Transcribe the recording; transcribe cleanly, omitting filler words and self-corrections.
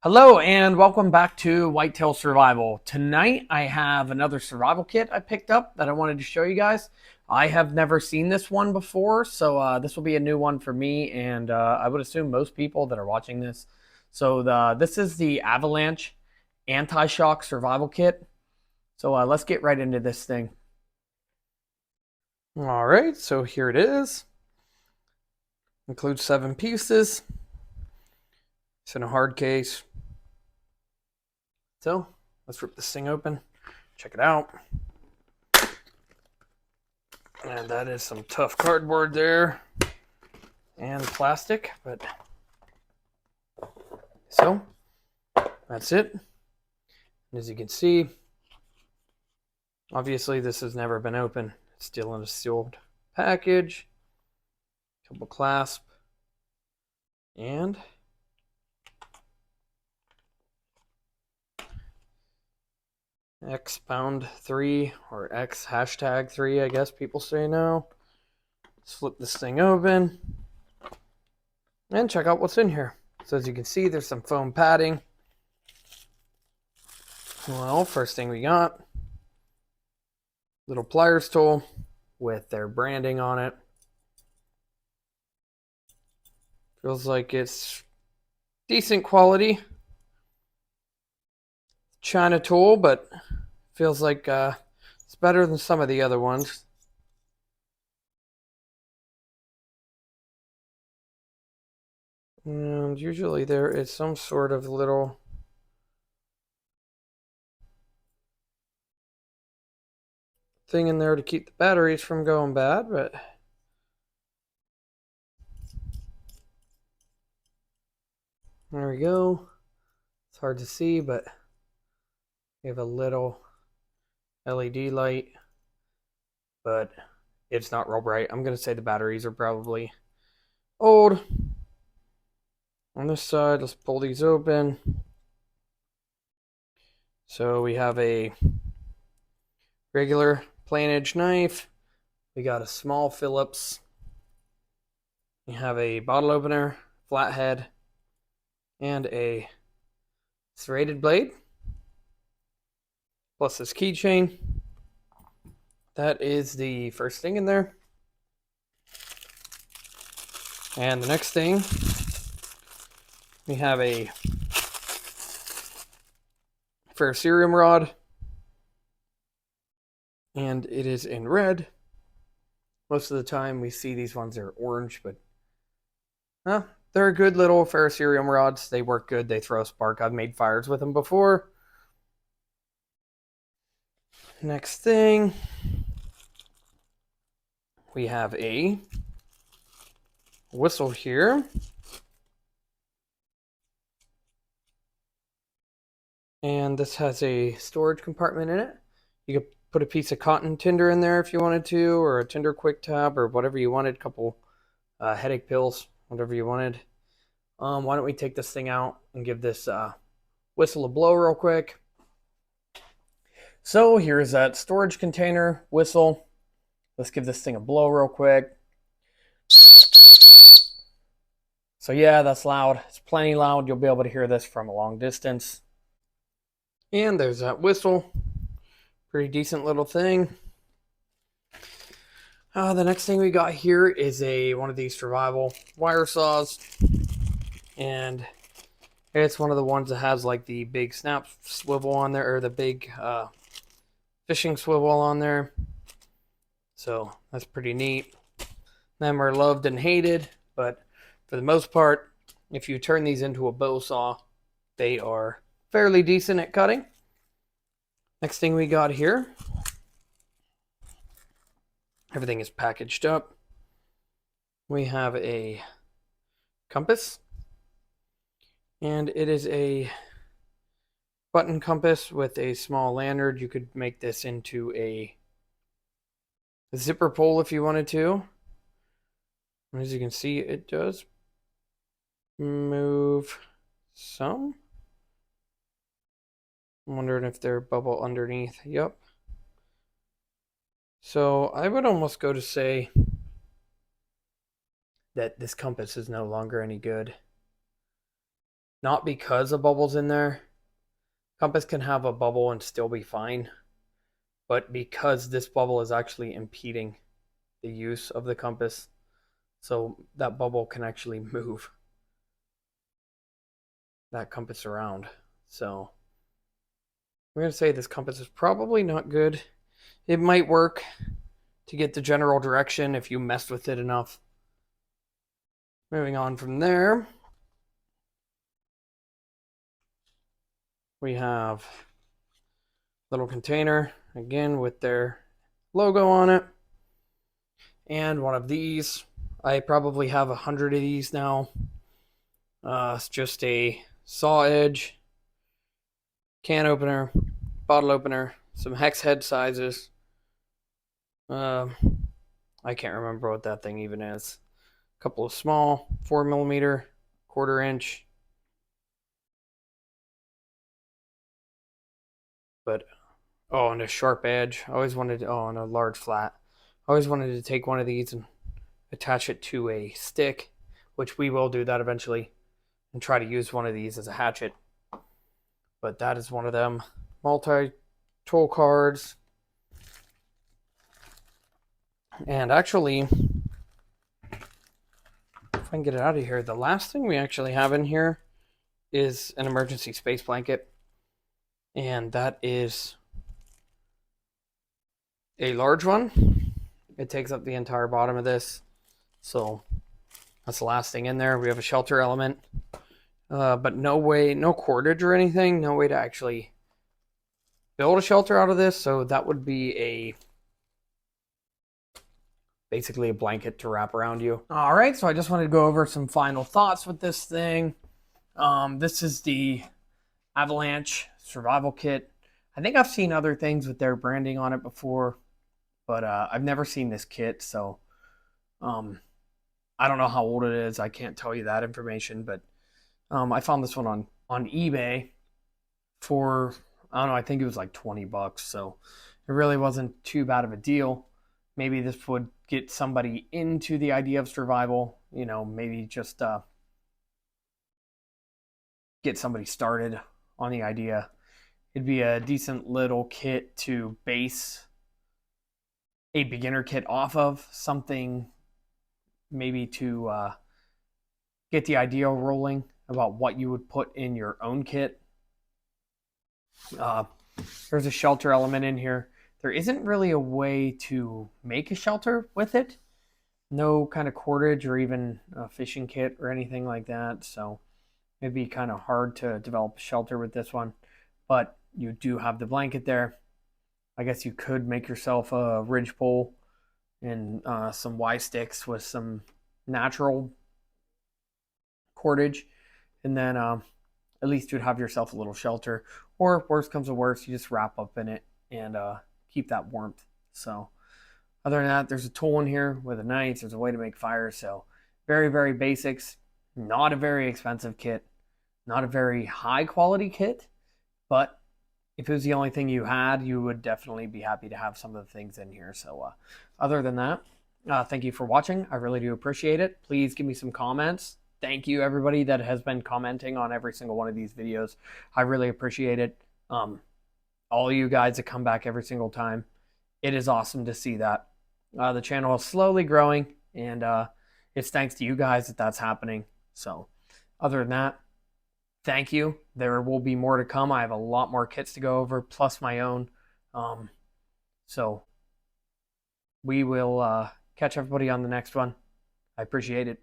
Hello and welcome back to Whitetail Survival. Tonight I have another survival kit I picked up that I wanted to show you guys. I have never seen this one before, so this will be a new one for me and I would assume most people that are watching this. This is the Avalanche Anti-Shock Survival Kit. So let's get right into this thing. Alright, so here it is. Includes 7 pieces. It's in a hard case. So let's rip this thing open, check it out. And that is some tough cardboard there and plastic, but so that's it. And as you can see, obviously this has never been opened. It's still in a sealed package, couple clasp, and X pound 3 or X hashtag 3, I guess people say now. Let's flip this thing open and check out what's in here. So as you can see, there's some foam padding. Well, first thing we got, little pliers tool with their branding on it. Feels like it's decent quality. China tool, but feels like it's better than some of the other ones. And usually there is some sort of little thing in there to keep the batteries from going bad, but there we go. It's hard to see, but we have a little LED light, but it's not real bright. I'm going to say the batteries are probably old. On this side, let's pull these open. So we have a regular plain edge knife. We got a small Phillips. We have a bottle opener, flathead, and a serrated blade. Plus this keychain. That is the first thing in there. And the next thing, we have a ferrocerium rod. And it is in red. Most of the time we see these ones are orange, but they're good little ferrocerium rods. They work good. They throw a spark. I've made fires with them before. Next thing, we have a whistle here. And this has a storage compartment in it. You could put a piece of cotton tinder in there if you wanted to, or a tinder quick tab, or whatever you wanted. A couple headache pills, whatever you wanted. Why don't we take this thing out and give this whistle a blow real quick. So here's that storage container whistle. Let's give this thing a blow real quick. So yeah, that's loud. It's plenty loud. You'll be able to hear this from a long distance. And there's that whistle. Pretty decent little thing. The next thing we got here is one of these survival wire saws. And it's one of the ones that has like the big snap swivel on there, or the big fishing swivel on there. So that's pretty neat. Them are loved and hated, but for the most part, if you turn these into a bow saw, they are fairly decent at cutting. Next thing we got here, everything is packaged up. We have a compass, and it is a button compass with a small lanyard. You could make this into a zipper pole if you wanted to. And as you can see, it does move some. I'm wondering if there's bubble underneath. Yep. So I would almost go to say that this compass is no longer any good. Not because a bubble's in there. Compass can have a bubble and still be fine, but because this bubble is actually impeding the use of the compass, so that bubble can actually move that compass around. So I'm going to say this compass is probably not good. It might work to get the general direction if you messed with it enough. Moving on from there, we have a little container, again with their logo on it. And one of these. I probably have 100 of these now. It's just a saw edge, can opener, bottle opener, some hex head sizes. I can't remember what that thing even is. A couple of small 4mm, 1/4 inch. But and a sharp edge. I always wanted and a large flat. I always wanted to take one of these and attach it to a stick, which we will do that eventually, and try to use one of these as a hatchet. But that is one of them. Multi-tool cards. And actually, if I can get it out of here, the last thing we actually have in here is an emergency space blanket. And that is a large one. It takes up the entire bottom of this. So that's the last thing in there. We have a shelter element. But no cordage or anything. No way to actually build a shelter out of this. So that would be basically a blanket to wrap around you. All right, so I just wanted to go over some final thoughts with this thing. This is the Avalanche survival kit. I think I've seen other things with their branding on it before, but I've never seen this kit, so I don't know how old it is. I can't tell you that information, but I found this one on eBay for, I don't know, I think it was like $20, so it really wasn't too bad of a deal. Maybe this would get somebody into the idea of survival, maybe just get somebody started on the idea. It'd be a decent little kit to base a beginner kit off of, something maybe to get the idea rolling about what you would put in your own kit. There's a shelter element in here. There isn't really a way to make a shelter with it. No kind of cordage or even a fishing kit or anything like that. So it'd be kind of hard to develop a shelter with this one. But you do have the blanket there. I guess you could make yourself a ridgepole and some Y sticks with some natural cordage. And then at least you'd have yourself a little shelter. Or worst comes to worst, you just wrap up in it and keep that warmth. So other than that, there's a tool in here with a knife. There's a way to make fire. So very, very basics. Not a very expensive kit. Not a very high quality kit. But if it was the only thing you had, you would definitely be happy to have some of the things in here. So other than that, thank you for watching. I really do appreciate it. Please give me some comments. Thank you, everybody that has been commenting on every single one of these videos. I really appreciate it. All you guys that come back every single time. It is awesome to see that. The channel is slowly growing, and it's thanks to you guys that that's happening. So other than that, thank you. There will be more to come. I have a lot more kits to go over, plus my own. So we will catch everybody on the next one. I appreciate it.